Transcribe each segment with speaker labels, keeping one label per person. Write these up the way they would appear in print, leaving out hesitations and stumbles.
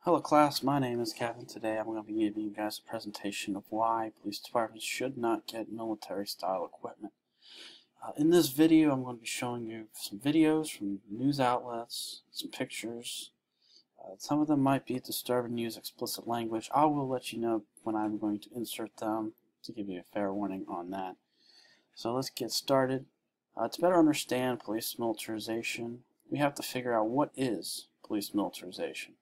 Speaker 1: Hello class, my name is Kevin. Today I'm going to be giving you guys a presentation of why police departments should not get military style equipment. In this video I'm going to be showing you some videos from news outlets, some pictures. Some of them might be disturbing, use explicit language. I will let you know when I'm going to insert them to give you a fair warning on that. So let's get started. To better understand police militarization, we have to figure out what is police militarization.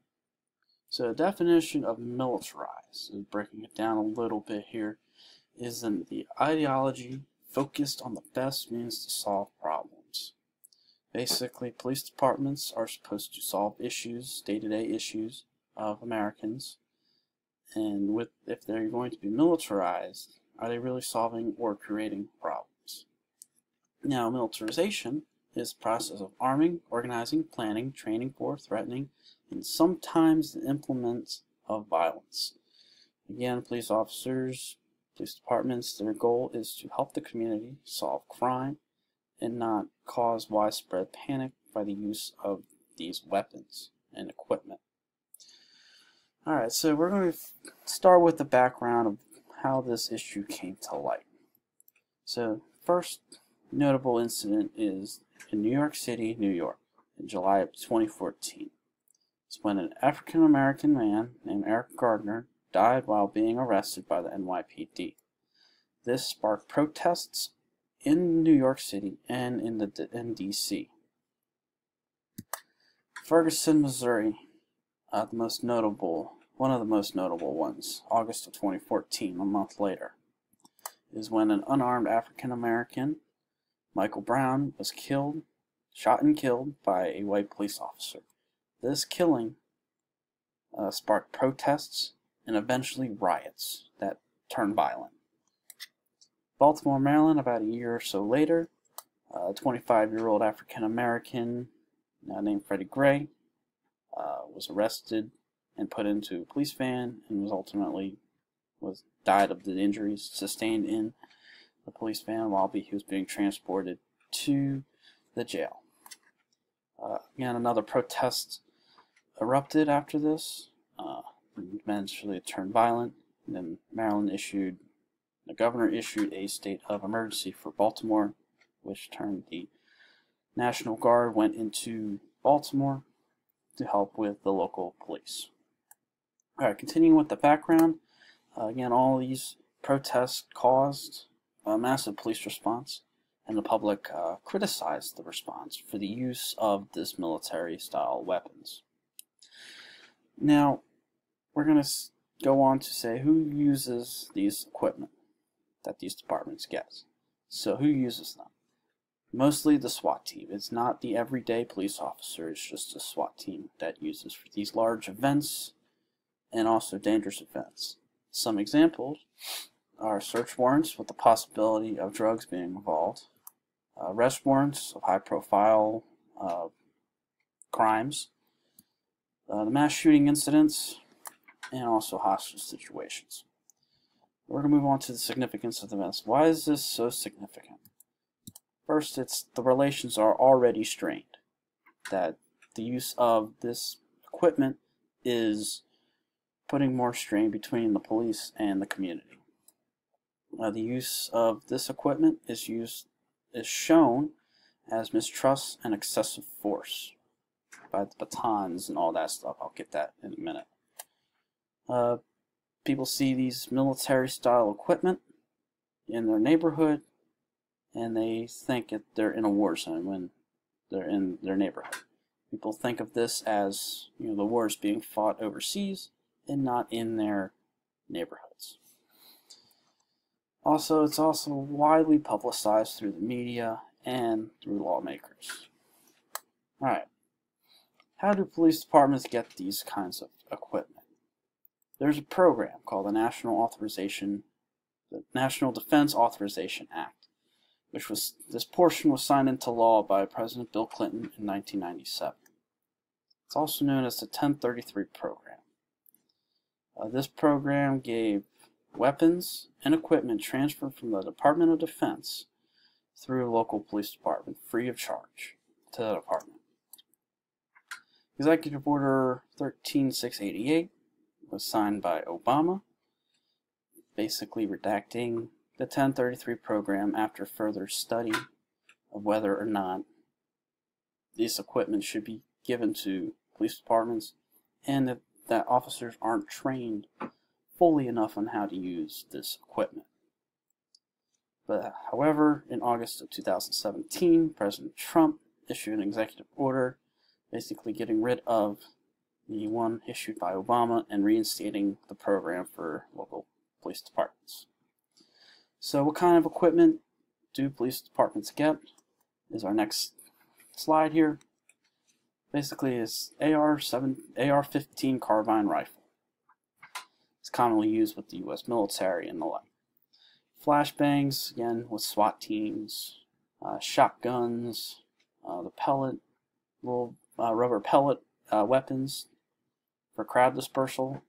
Speaker 1: So the definition of militarize, is breaking it down a little bit here, is the ideology focused on the best means to solve problems. Basically, police departments are supposed to solve issues, day-to-day issues of Americans, and if they're going to be militarized, are they really solving or creating problems? Now, militarization is the process of arming, organizing, planning, training for, threatening, and sometimes the implement of violence. Again, police officers, police departments, their goal is to help the community solve crime and not cause widespread panic by the use of these weapons and equipment. Alright, so we're going to start with the background of how this issue came to light. So, first notable incident is in New York City, New York, in July of 2014. It's when an African-American man named Eric Gardner died while being arrested by the NYPD. This sparked protests in New York City and in D.C. Ferguson, Missouri, one of the most notable ones, August of 2014, a month later, is when an unarmed African-American, Michael Brown, was shot and killed by a white police officer. This killing sparked protests and eventually riots that turned violent. Baltimore, Maryland, about a year or so later, a 25-year-old African-American named Freddie Gray was arrested and put into a police van and was ultimately died of the injuries sustained in the police van while he was being transported to the jail. Again, another protest erupted after this. Eventually it turned violent, and then the governor issued a state of emergency for Baltimore, which turned the National Guard went into Baltimore to help with the local police. Alright, continuing with the background, again, all these protests caused a massive police response, and the public criticized the response for the use of this military-style weapons. Now, we're going to go on to say who uses these equipment that these departments get. So who uses them? Mostly the SWAT team. It's not the everyday police officer, it's just a SWAT team that uses for these large events and also dangerous events. Some examples are search warrants with the possibility of drugs being involved, arrest warrants of high-profile crimes, the mass shooting incidents, and also hostage situations. We're going to move on to the significance of the events. Why is this so significant? First, the relations are already strained. That the use of this equipment is putting more strain between the police and the community. The use of this equipment is shown as mistrust and excessive force by the batons and all that stuff. I'll get that in a minute. People see these military-style equipment in their neighborhood, and they think that they're in a war zone when they're in their neighborhood. People think of this as, the wars being fought overseas and not in their neighborhoods. Also, it's also widely publicized through the media and through lawmakers. Alright, how do police departments get these kinds of equipment? There's a program called the National Defense Authorization Act, this portion was signed into law by President Bill Clinton in 1997. It's also known as the 1033 program. This program gave weapons and equipment transferred from the Department of Defense through a local police department free of charge to the department. Executive Order 13688 was signed by Obama, basically redacting the 1033 program after further study of whether or not this equipment should be given to police departments, and that officers aren't trained fully enough on how to use this equipment. But however, in August of 2017, President Trump issued an executive order basically getting rid of the one issued by Obama and reinstating the program for local police departments. So what kind of equipment do police departments get is our next slide here. Basically is AR-15 carbine rifle. It's commonly used with the U.S. military and the like. Flashbangs, again, with SWAT teams, shotguns, the pellet, little rubber pellet weapons for crowd dispersal.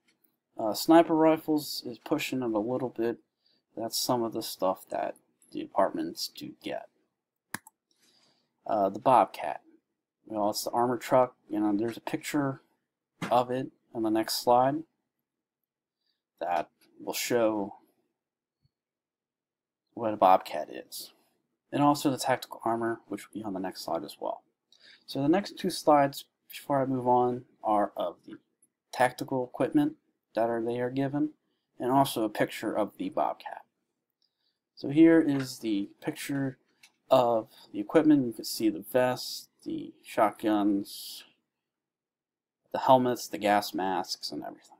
Speaker 1: Sniper rifles is pushing it a little bit. That's some of the stuff that the departments do get. The Bobcat. Well, it's the armored truck. You know, there's a picture of it on the next slide that will show what a Bobcat is. And also the tactical armor, which will be on the next slide as well. So the next two slides, before I move on, are of the tactical equipment that they are given, and also a picture of the Bobcat. So here is the picture of the equipment. You can see the vest, the shotguns, the helmets, the gas masks, and everything.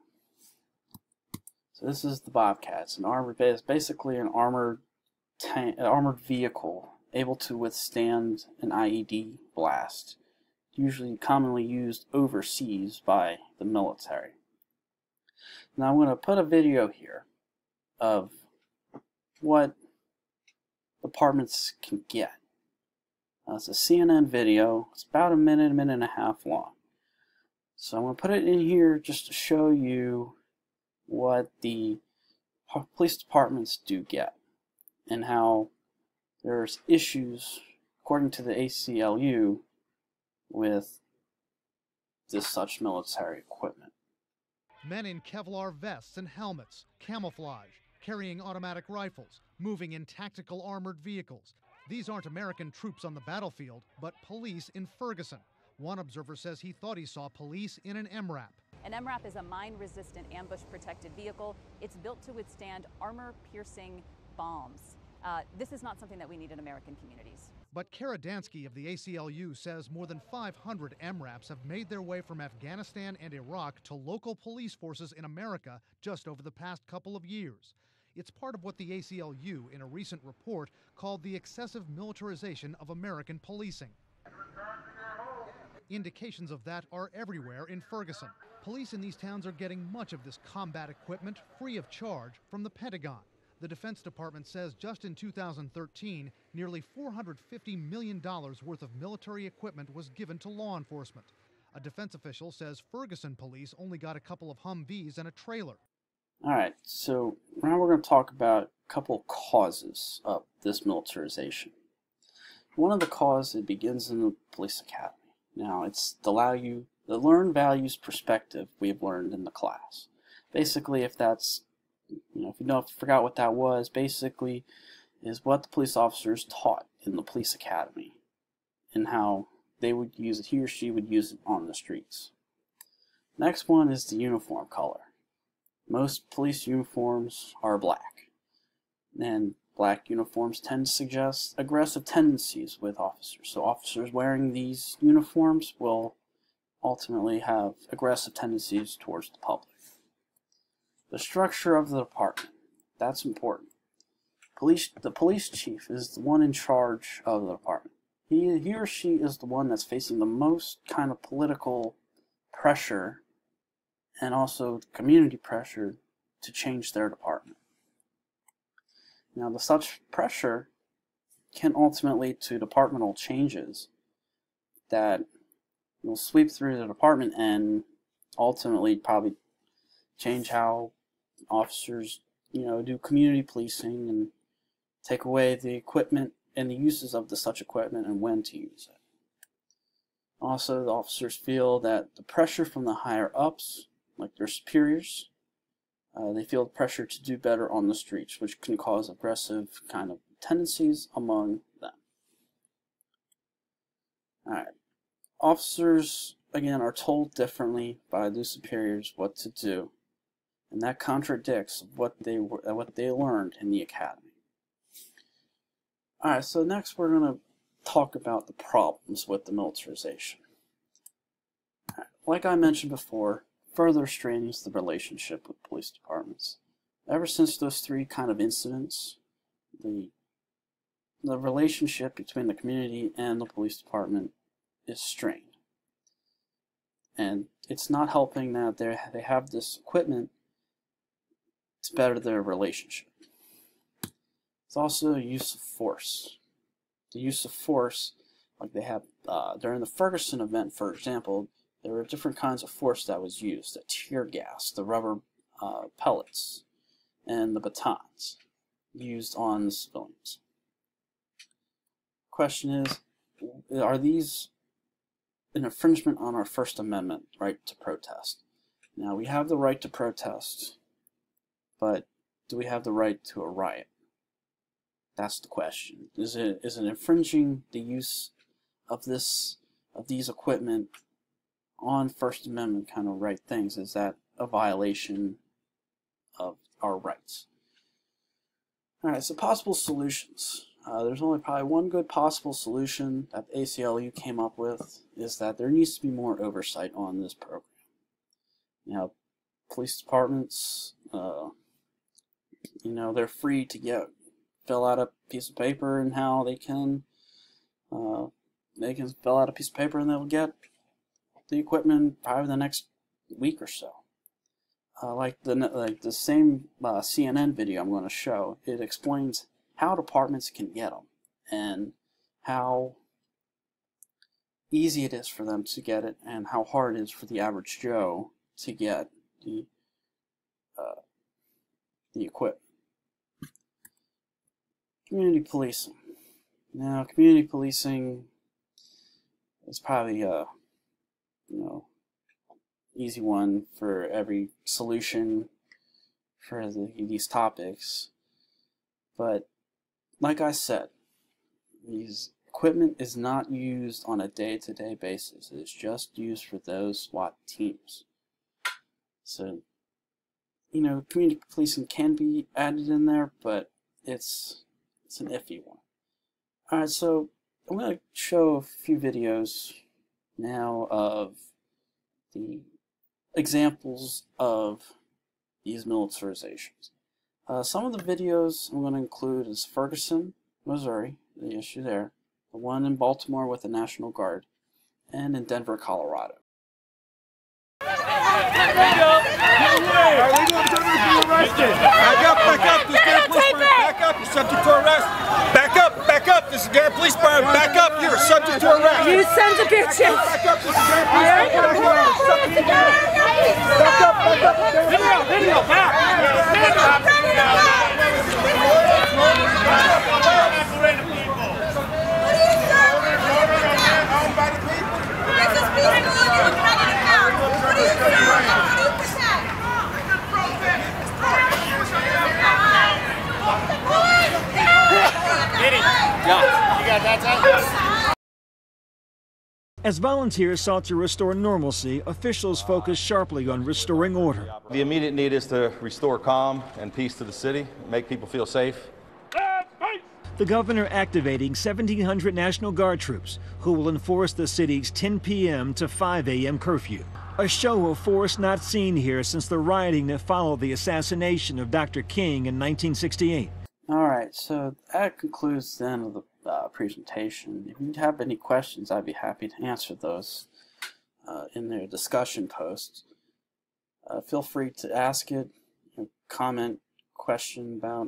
Speaker 1: So this is the Bobcat. It's an armored, basically an armored vehicle able to withstand an IED blast, usually commonly used overseas by the military. Now I'm going to put a video here of what departments can get. It's a CNN video. It's about a minute and a half long. So I'm going to put it in here just to show you what the police departments do get and how there's issues, according to the ACLU, with this such military equipment.
Speaker 2: Men in Kevlar vests and helmets, camouflage, carrying automatic rifles, moving in tactical armored vehicles. These aren't American troops on the battlefield, but police in Ferguson. One observer says he thought he saw police in an MRAP.
Speaker 3: An MRAP is a mine-resistant, ambush-protected vehicle. It's built to withstand armor-piercing bombs. This is not something that we need in American communities.
Speaker 2: But Kara Dansky of the ACLU says more than 500 MRAPs have made their way from Afghanistan and Iraq to local police forces in America just over the past couple of years. It's part of what the ACLU, in a recent report, called the excessive militarization of American policing. Indications of that are everywhere in Ferguson. Police in these towns are getting much of this combat equipment free of charge from the Pentagon. The Defense Department says just in 2013, nearly $450 million worth of military equipment was given to law enforcement. A defense official says Ferguson police only got a couple of Humvees and a trailer.
Speaker 1: Alright, so now we're going to talk about a couple causes of this militarization. One of the causes, it begins in the police academy. Now, it's to allow you the learn values perspective we have learned in the class. Basically, if that's, if you forgot what that was, basically is what the police officers taught in the police academy and how they would use it, he or she would use it on the streets. Next one is the uniform color. Most police uniforms are black, and black uniforms tend to suggest aggressive tendencies with officers. So officers wearing these uniforms will ultimately have aggressive tendencies towards the public. The structure of the department, that's important. The police chief is the one in charge of the department. He or she is the one that's facing the most kind of political pressure and also community pressure to change their department. Now, such pressure can ultimately lead to departmental changes that will sweep through the department and ultimately probably change how officers, do community policing and take away the equipment and the uses of such equipment and when to use it. Also, the officers feel that the pressure from the higher ups, like their superiors, they feel the pressure to do better on the streets, which can cause aggressive kind of tendencies among them. Alright. Officers, again, are told differently by their superiors what to do, and that contradicts what they learned in the academy. Alright, so next we're going to talk about the problems with the militarization. Right. Like I mentioned before, further strains the relationship with police departments. Ever since those three kind of incidents, the relationship between the community and the police department is strained. And it's not helping that they have this equipment to better their relationship. It's also the use of force. The use of force, like they have during the Ferguson event, for example, there were different kinds of force that was used: the tear gas, the rubber pellets, and the batons used on the civilians. Question is, are these an infringement on our First Amendment right to protest? Now, we have the right to protest, but do we have the right to a riot? That's the question. Is it infringing the use of these equipment on First Amendment kind of right things? Is that a violation of our rights? Alright, so possible solutions. There's only probably one good possible solution that the ACLU came up with, is that there needs to be more oversight on this program. Now, police departments, they're free to fill out a piece of paper, and how they can fill out a piece of paper and they'll get the equipment probably the next week or so. Like the same CNN video I'm going to show, it explains how departments can get them and how easy it is for them to get it and how hard it is for the average Joe to get the equipment. Community policing. Now, community policing is probably a easy one for every solution for these topics, but like I said, these equipment is not used on a day-to-day basis. It's just used for those SWAT teams. So, community policing can be added in there, but it's an iffy one. Alright, so I'm going to show a few videos now of the examples of these militarizations. Some of the videos I'm going to include is Ferguson, Missouri, the issue there, the one in Baltimore with the National Guard, and in Denver, Colorado.
Speaker 4: Back up, this guy police back up, you're subject to arrest. Back up, this guy police department, back up, you're subject to arrest.
Speaker 5: You sons of bitches!
Speaker 4: Back up, video, back!
Speaker 6: As volunteers sought to restore normalcy, officials focused sharply on restoring order.
Speaker 7: The immediate need is to restore calm and peace to the city, make people feel safe.
Speaker 6: The governor activating 1,700 National Guard troops who will enforce the city's 10 p.m. to 5 a.m. curfew. A show of force not seen here since the rioting that followed the assassination of Dr. King in 1968.
Speaker 1: Alright, so that concludes the end of the presentation. If you have any questions, I'd be happy to answer those in their discussion posts. Feel free to ask it, comment, question about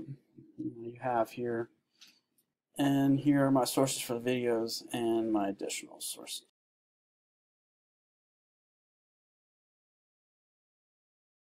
Speaker 1: what you have here. And here are my sources for the videos and my additional sources.